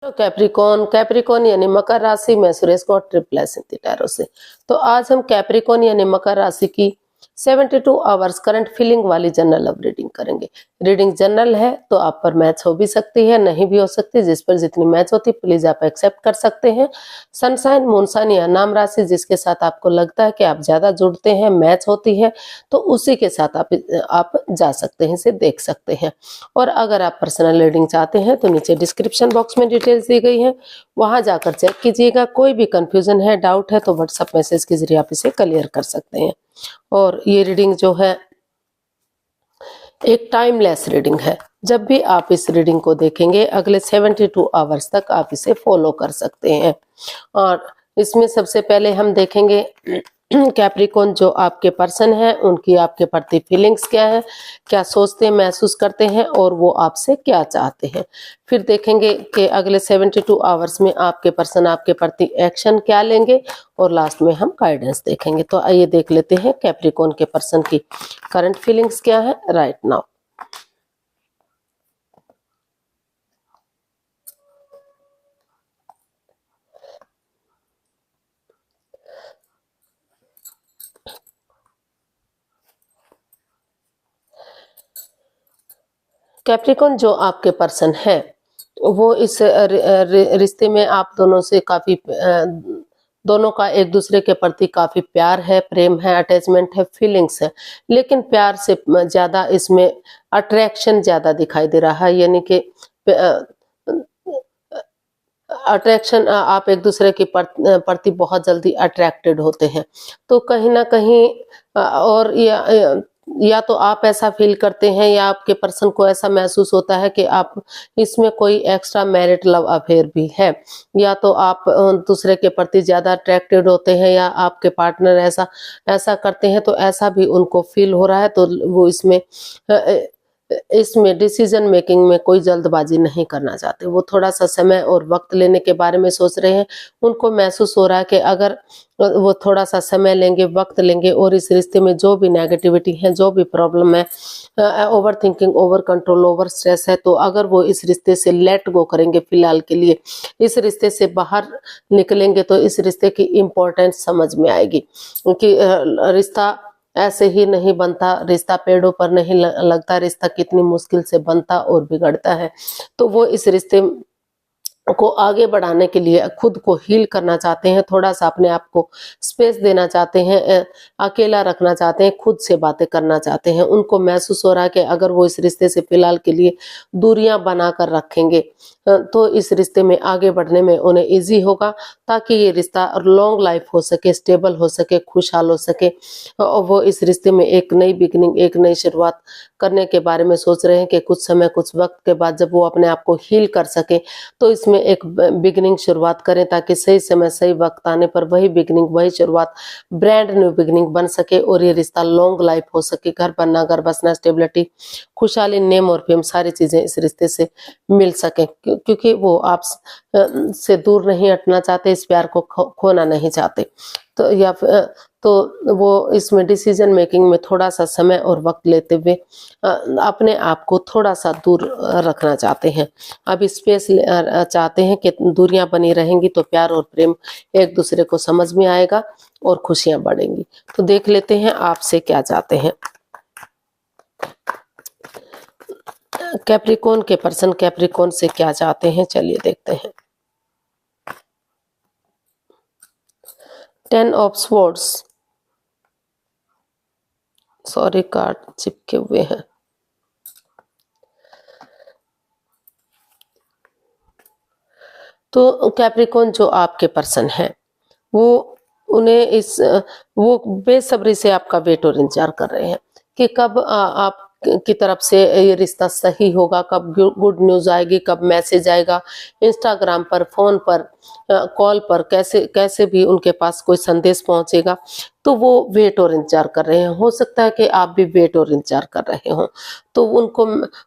तो Capricorn Capricorn यानी मकर राशि में सुरेश गॉड ट्रिपल टैरो से। तो आज हम कैप्रिकॉन यानी मकर राशि की 72 आवर्स करंट फीलिंग वाली जनरल लव रीडिंग करेंगे। रीडिंग जनरल है तो आप पर मैच हो भी सकती है, नहीं भी हो सकती। जिस पर जितनी मैच होती प्लीज आप एक्सेप्ट कर सकते हैं। सनसाइन, मूनसाइन या नाम राशि जिसके साथ आपको लगता है कि आप ज्यादा जुड़ते हैं, मैच होती है, तो उसी के साथ आप जा सकते हैं, इसे देख सकते हैं। और अगर आप पर्सनल रीडिंग चाहते हैं तो नीचे डिस्क्रिप्शन बॉक्स में डिटेल्स दी गई है, वहां जाकर चेक कीजिएगा। कोई भी कंफ्यूजन है, डाउट है तो व्हाट्सएप मैसेज के जरिए आप इसे क्लियर कर सकते हैं। और ये रीडिंग जो है एक टाइमलेस रीडिंग है। जब भी आप इस रीडिंग को देखेंगे अगले 72 आवर्स तक आप इसे फॉलो कर सकते हैं। और इसमें सबसे पहले हम देखेंगे कैप्रिकॉन जो आपके पर्सन है उनकी आपके प्रति फीलिंग्स क्या है, क्या सोचते हैं, महसूस करते हैं और वो आपसे क्या चाहते हैं। फिर देखेंगे कि अगले 72 आवर्स में आपके पर्सन आपके प्रति एक्शन क्या लेंगे और लास्ट में हम गाइडेंस देखेंगे। तो आइए देख लेते हैं कैप्रिकॉन के पर्सन की करंट फीलिंग्स क्या है राइट नाउ। कैप्रिकॉन जो आपके पर्सन है वो इस रिश्ते में आप दोनों से काफी दोनों का एक दूसरे के प्रति काफी प्यार है, प्रेम है, अटैचमेंट है, फीलिंग्स है। लेकिन प्यार से ज्यादा इसमें अट्रैक्शन ज्यादा दिखाई दे रहा है, यानी कि अट्रैक्शन, आप एक दूसरे के प्रति बहुत जल्दी अट्रैक्टेड होते हैं। तो कहीं ना कहीं और या तो आप ऐसा फील करते हैं या आपके पर्सन को ऐसा महसूस होता है कि आप इसमें कोई एक्स्ट्रा मैरिट लव अफेयर भी है, या तो आप दूसरे के प्रति ज्यादा अट्रैक्टेड होते हैं या आपके पार्टनर ऐसा ऐसा करते हैं, तो ऐसा भी उनको फील हो रहा है। तो वो इसमें डिसीजन मेकिंग में कोई जल्दबाजी नहीं करना चाहते। वो थोड़ा सा समय और वक्त लेने के बारे में सोच रहे हैं। उनको महसूस हो रहा है कि अगर वो थोड़ा सा समय लेंगे, वक्त लेंगे और इस रिश्ते में जो भी नेगेटिविटी है, जो भी प्रॉब्लम है, over thinking, over control, over stress है, तो अगर वो इस रिश्ते से लेट गो करेंगे फिलहाल के लिए, इस रिश्ते से बाहर निकलेंगे तो इस रिश्ते की इम्पोर्टेंस समझ में आएगी। क्योंकि रिश्ता ऐसे ही नहीं बनता, रिश्ता पेड़ों पर नहीं लगता, रिश्ता कितनी मुश्किल से बनता और बिगड़ता है। तो वो इस रिश्ते को आगे बढ़ाने के लिए खुद को हील करना चाहते हैं, थोड़ा सा अपने आप को स्पेस देना चाहते हैं, अकेला रखना चाहते हैं, खुद से बातें करना चाहते हैं। उनको महसूस हो रहा है कि अगर वो इस रिश्ते से फिलहाल के लिए दूरियां बनाकर रखेंगे तो इस रिश्ते में आगे बढ़ने में उन्हें इजी होगा, ताकि ये रिश्ता लॉन्ग लाइफ हो सके, स्टेबल हो सके, खुशहाल हो सके। और वो इस रिश्ते में एक नई बिगनिंग, एक नई शुरुआत करने के बारे में सोच रहे हैं कि कुछ समय, कुछ वक्त के बाद जब वो अपने आप को हील कर सके तो इसमें एक बिगनिंग शुरुआत करें, ताकि सही समय सही वक्त आने पर वही बिगनिंग, वही शुरुआत ब्रांड न्यू बिगनिंग बन सके और ये रिश्ता लॉन्ग लाइफ हो सके। घर बनना, घर बसना, स्टेबिलिटी, खुशहाली, नेम और फेम, सारी चीजें इस रिश्ते से मिल सके, क्योंकि वो आप से दूर नहीं हटना चाहते, इस प्यार को खोना नहीं चाहते। तो वो इसमें डिसीजन मेकिंग में थोड़ा सा समय और वक्त लेते हुए अपने आप को थोड़ा सा दूर रखना चाहते हैं। अब स्पेस चाहते हैं कि दूरियां बनी रहेंगी तो प्यार और प्रेम एक दूसरे को समझ में आएगा और खुशियां बढ़ेंगी। तो देख लेते हैं आपसे क्या चाहते हैं कैप्रिकॉन के पर्सन, कैप्रिकॉन से क्या चाहते हैं, चलिए देखते हैं। 10 ऑफ स्वॉर्ड्स, सॉरी कार्ड चिपके हुए हैं। तो कैप्रिकॉन जो आपके पर्सन है वो वो बेसब्री से आपका वेट और इंतजार कर रहे हैं कि कब आप की तरफ से ये रिश्ता सही होगा, कब गुड न्यूज आएगी, कब मैसेज आएगा, इंस्टाग्राम पर, फोन पर, कॉल पर, कैसे कैसे भी उनके पास कोई संदेश पहुंचेगा। तो वो वेट और इंतजार कर रहे हैं। हो सकता है कि आप भी वेट और इंतजार कर रहे हो। तो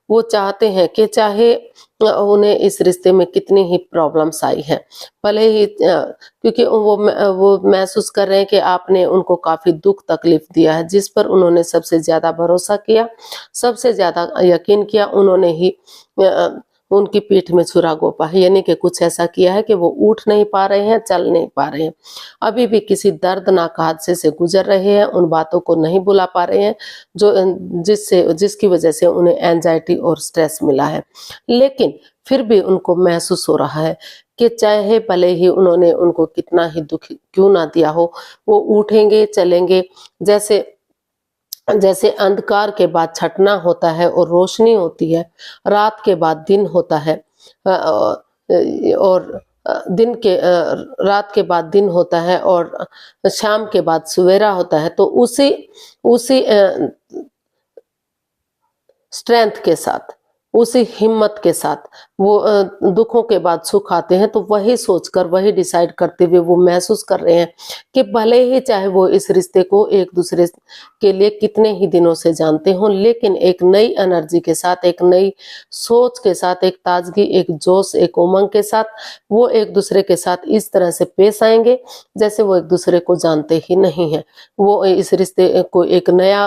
वो चाहते हैं कि चाहे उन्हें इस रिश्ते में कितनी ही प्रॉब्लम्स आई है, भले ही क्योंकि वो महसूस कर रहे हैं कि आपने उनको काफी दुख तकलीफ दिया है, जिस पर उन्होंने सबसे ज्यादा भरोसा किया, सबसे ज्यादा यकीन किया, उन्होंने ही उनकी पीठ में छुरा घोंपा है, यानी कि कुछ ऐसा किया है कि वो उठ नहीं पा रहे हैं, चल नहीं पा रहे हैं। अभी भी किसी दर्दनाक हादसे से गुजर रहे हैं, उन बातों को नहीं भुला पा रहे हैं जिसकी वजह से उन्हें एंजाइटी और स्ट्रेस मिला है। लेकिन फिर भी उनको महसूस हो रहा है कि चाहे भले ही उन्होंने उनको कितना ही दुख क्यों ना दिया हो, वो उठेंगे, चलेंगे। जैसे जैसे अंधकार के बाद छटना होता है और रोशनी होती है, रात के बाद दिन होता है, और रात के बाद दिन होता है और शाम के बाद सवेरा होता है। तो उसी उसी स्ट्रेंथ के साथ, उसी हिम्मत के साथ वो दुखों के बाद सुख आते हैं। तो वही सोचकर, वही डिसाइड करते हुए वो महसूस कर रहे हैं कि भले ही चाहे वो इस रिश्ते को एक दूसरे के लिए कितने ही दिनों से जानते हों, लेकिन एक नई एनर्जी के साथ, एक नई सोच के साथ, एक ताजगी, एक जोश, एक उमंग के साथ वो एक दूसरे के साथ इस तरह से पेश आएंगे जैसे वो एक दूसरे को जानते ही नहीं है। वो इस रिश्ते को एक नया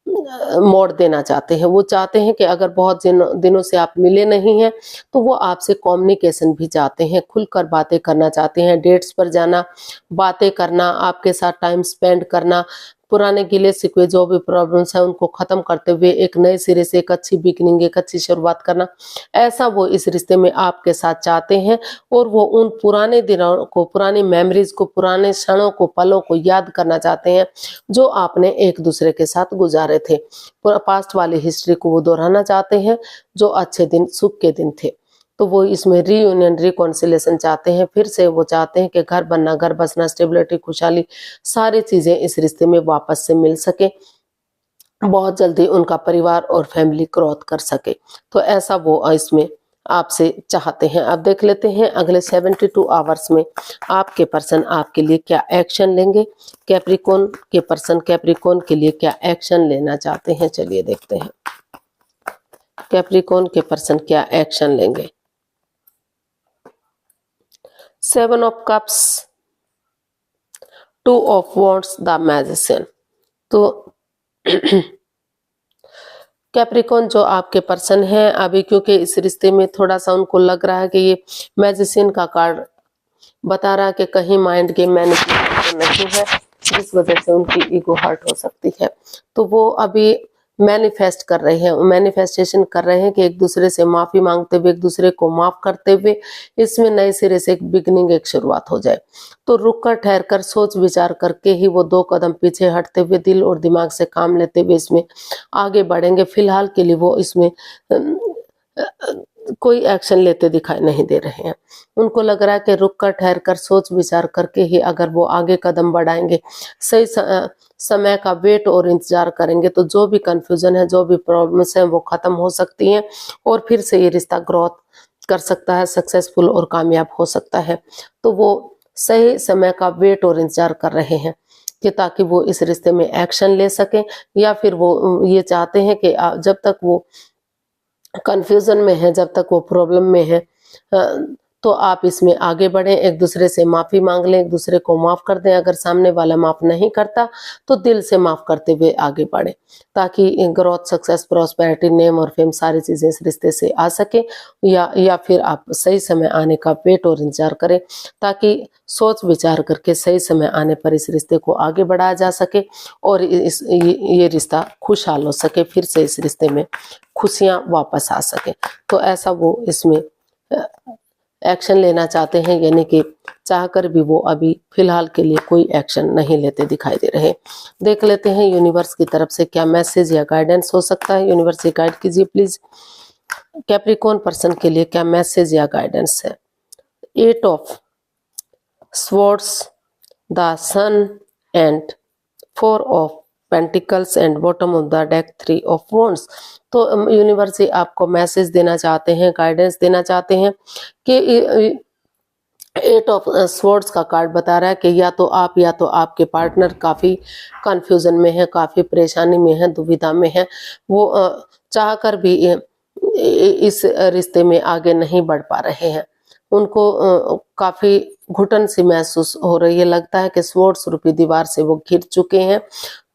मोड़ देना चाहते हैं। वो चाहते हैं कि अगर बहुत दिनों से आप मिले नहीं हैं, तो वो आपसे कम्युनिकेशन भी चाहते हैं, खुलकर बातें करना चाहते हैं, डेट्स पर जाना, बातें करना, आपके साथ टाइम स्पेंड करना, पुराने गिले शिकवे जो भी प्रॉब्लम्स है उनको खत्म करते हुए एक नए सिरे से एक अच्छी बिगिनिंग, एक अच्छी शुरुआत करना, ऐसा वो इस रिश्ते में आपके साथ चाहते हैं। और वो उन पुराने दिनों को, पुरानी मेमोरीज को, पुराने क्षणों को, पलों को याद करना चाहते हैं जो आपने एक दूसरे के साथ गुजारे थे। पास्ट वाली हिस्ट्री को वो दोहराना चाहते हैं, जो अच्छे दिन, सुख के दिन थे। तो वो इसमें रीयूनियन, रिकॉन्सिलेशन चाहते हैं। फिर से वो चाहते हैं कि घर बनना, घर बसना, स्टेबिलिटी, खुशहाली, सारी चीजें इस रिश्ते में वापस से मिल सके, बहुत जल्दी उनका परिवार और फैमिली ग्रोथ कर सके। तो ऐसा वो इसमें आपसे चाहते हैं। अब देख लेते हैं अगले 72 आवर्स में आपके पर्सन आपके लिए क्या एक्शन लेंगे। कैप्रिकॉर्न के पर्सन कैप्रिकॉर्न के लिए क्या एक्शन लेना चाहते हैं, चलिए देखते हैं कैप्रिकॉर्न के पर्सन क्या एक्शन लेंगे। 7 of cups, 2 of wands, the magician. तो कैप्रिकॉर्न जो आपके पर्सन है अभी, क्योंकि इस रिश्ते में थोड़ा सा उनको लग रहा है कि ये मैजिशियन का कार्ड बता रहा है कि कहीं माइंड गेम मैनिपुलेशन नहीं है, जिस वजह से उनकी ईगो हर्ट हो सकती है। तो वो अभी मैनिफेस्ट कर रहे हैं, मैनिफेस्टेशन कर रहे हैं कि एक दूसरे से माफी मांगते हुए, एक दूसरे को माफ करते हुए इसमें नए सिरे से एक बिगनिंग, एक शुरुआत हो जाए। तो रुक कर, ठहर कर, सोच विचार करके ही वो 2 कदम पीछे हटते हुए, दिल और दिमाग से काम लेते हुए इसमें आगे बढ़ेंगे। फिलहाल के लिए वो इसमें कोई एक्शन लेते दिखाई नहीं दे रहे हैं। उनको लग रहा है कि रुक कर, ठहर कर, सोच विचार करके ही अगर वो आगे कदम बढ़ाएंगे, सही समय का वेट और इंतजार करेंगे, तो जो भी कंफ्यूजन है, जो भी प्रॉब्लम्स हैं वो खत्म हो सकती हैं और फिर से ये रिश्ता ग्रोथ कर सकता है, सक्सेसफुल और कामयाब हो सकता है। तो वो सही समय का वेट और इंतजार कर रहे हैं कि ताकि वो इस रिश्ते में एक्शन ले सके, या फिर वो ये चाहते हैं कि जब तक वो कंफ्यूजन में है, जब तक वो प्रॉब्लम में है, तो आप इसमें आगे बढ़ें, एक दूसरे से माफी मांग लें, एक दूसरे को माफ कर दें। अगर सामने वाला माफ नहीं करता तो दिल से माफ करते हुए आगे बढ़ें, ताकि ग्रोथ, सक्सेस, प्रॉस्पेरिटी, नेम और फेम सारी चीजें इस रिश्ते से आ सके। या फिर आप सही समय आने का वेट और इंतजार करें, ताकि सोच विचार करके सही समय आने पर इस रिश्ते को आगे बढ़ाया जा सके और ये रिश्ता खुशहाल हो सके, फिर से इस रिश्ते में खुशियां वापस आ सके। तो ऐसा वो इसमें एक्शन लेना चाहते हैं, यानी कि चाहकर भी वो अभी फिलहाल के लिए कोई एक्शन नहीं लेते दिखाई दे रहे। देख लेते हैं यूनिवर्स की तरफ से क्या मैसेज या गाइडेंस हो सकता है। यूनिवर्स से गाइड कीजिए प्लीज, कैप्रिकॉर्न पर्सन के लिए क्या मैसेज या गाइडेंस है। 8 of swords, the sun and 4 of pentacles and bottom of the deck 3 of wands. तो यूनिवर्स से आपको मैसेज देना चाहते हैं, गाइडेंस देना चाहते हैं कि 8 ऑफ स्वॉर्ड्स का कार्ड बता रहा है कि या तो आपके पार्टनर काफी कंफ्यूजन में है, काफी परेशानी में है, दुविधा में है। वो चाहकर भी इस रिश्ते में आगे नहीं बढ़ पा रहे हैं। उनको काफी घुटन सी महसूस हो रही है, लगता है कि स्वॉर्ड्स रूपी दीवार से वो घिर चुके हैं।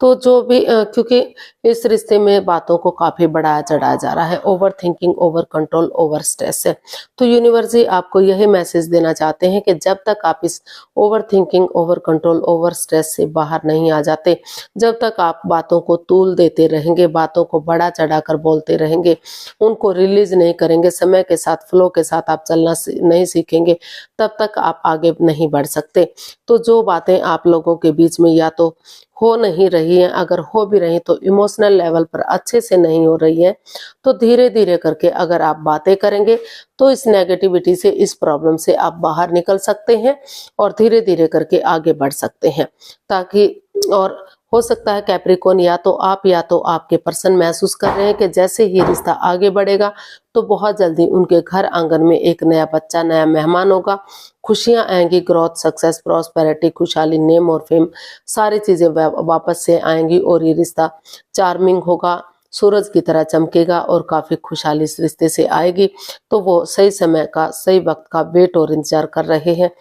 तो जो भी क्योंकि इस रिश्ते में बातों को काफ़ी बढ़ाया चढ़ाया जा रहा है, over thinking, over control, over stress है। तो यूनिवर्स जी आपको यही मैसेज देना चाहते हैं कि जब तक आप इस over thinking, over control, over stress से बाहर नहीं आ जाते, जब तक आप बातों को तूल देते रहेंगे, बातों को बढ़ा चढ़ाकर बोलते रहेंगे, उनको रिलीज नहीं करेंगे, समय के साथ, फ्लो के साथ आप चलना नहीं सीखेंगे, तब तक आप आगे नहीं बढ़ सकते। तो जो बातें आप लोगों के बीच में या तो हो नहीं रही है, अगर हो भी रही तो इमोशनल लेवल पर अच्छे से नहीं हो रही है, तो धीरे धीरे करके अगर आप बातें करेंगे तो इस नेगेटिविटी से, इस प्रॉब्लम से आप बाहर निकल सकते हैं और धीरे धीरे करके आगे बढ़ सकते हैं। ताकि और हो सकता है कैप्रिकॉर्न या तो आपके पर्सन महसूस कर रहे हैं कि जैसे ही रिश्ता आगे बढ़ेगा तो बहुत जल्दी उनके घर आंगन में एक नया बच्चा, नया मेहमान होगा, खुशियां आएंगी, ग्रोथ, सक्सेस, प्रॉस्पेरिटी, खुशहाली, नेम और फेम, सारी चीजें वापस से आएंगी और ये रिश्ता चार्मिंग होगा, सूरज की तरह चमकेगा और काफी खुशहाली इस रिश्ते से आएगी। तो वो सही समय का, सही वक्त का वेट और इंतजार कर रहे हैं।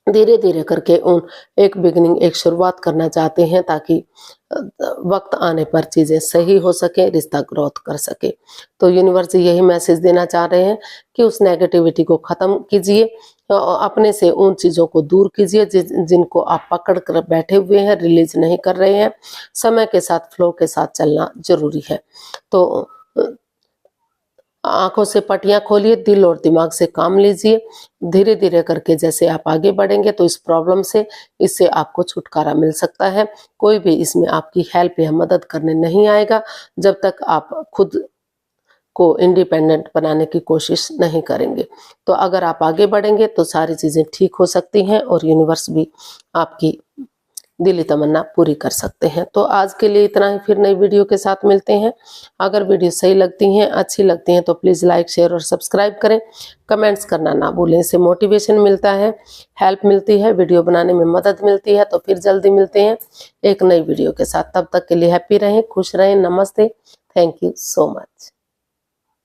धीरे धीरे करके उन एक बिगिनिंग, एक शुरुआत करना चाहते हैं ताकि वक्त आने पर चीजें सही हो सके, रिश्ता ग्रोथ कर सके। तो यूनिवर्स यही मैसेज देना चाह रहे हैं कि उस नेगेटिविटी को खत्म कीजिए, अपने से उन चीजों को दूर कीजिए जिनको आप पकड़ कर बैठे हुए हैं, रिलीज नहीं कर रहे हैं। समय के साथ, फ्लो के साथ चलना जरूरी है। तो आंखों से पटियां खोलिए, दिल और दिमाग से काम लीजिए। धीरे धीरे करके जैसे आप आगे बढ़ेंगे तो इस प्रॉब्लम से, इससे आपको छुटकारा मिल सकता है। कोई भी इसमें आपकी हेल्प या मदद करने नहीं आएगा जब तक आप खुद को इंडिपेंडेंट बनाने की कोशिश नहीं करेंगे। तो अगर आप आगे बढ़ेंगे तो सारी चीजें ठीक हो सकती हैं और यूनिवर्स भी आपकी दिली तमन्ना पूरी कर सकते हैं। तो आज के लिए इतना ही, फिर नई वीडियो के साथ मिलते हैं। अगर वीडियो सही लगती हैं, अच्छी लगती हैं तो प्लीज़ लाइक, शेयर और सब्सक्राइब करें। कमेंट्स करना ना भूलें, इससे मोटिवेशन मिलता है, हेल्प मिलती है, वीडियो बनाने में मदद मिलती है। तो फिर जल्दी मिलते हैं एक नई वीडियो के साथ। तब तक के लिए हैप्पी रहें, खुश रहें। नमस्ते, थैंक यू सो मच।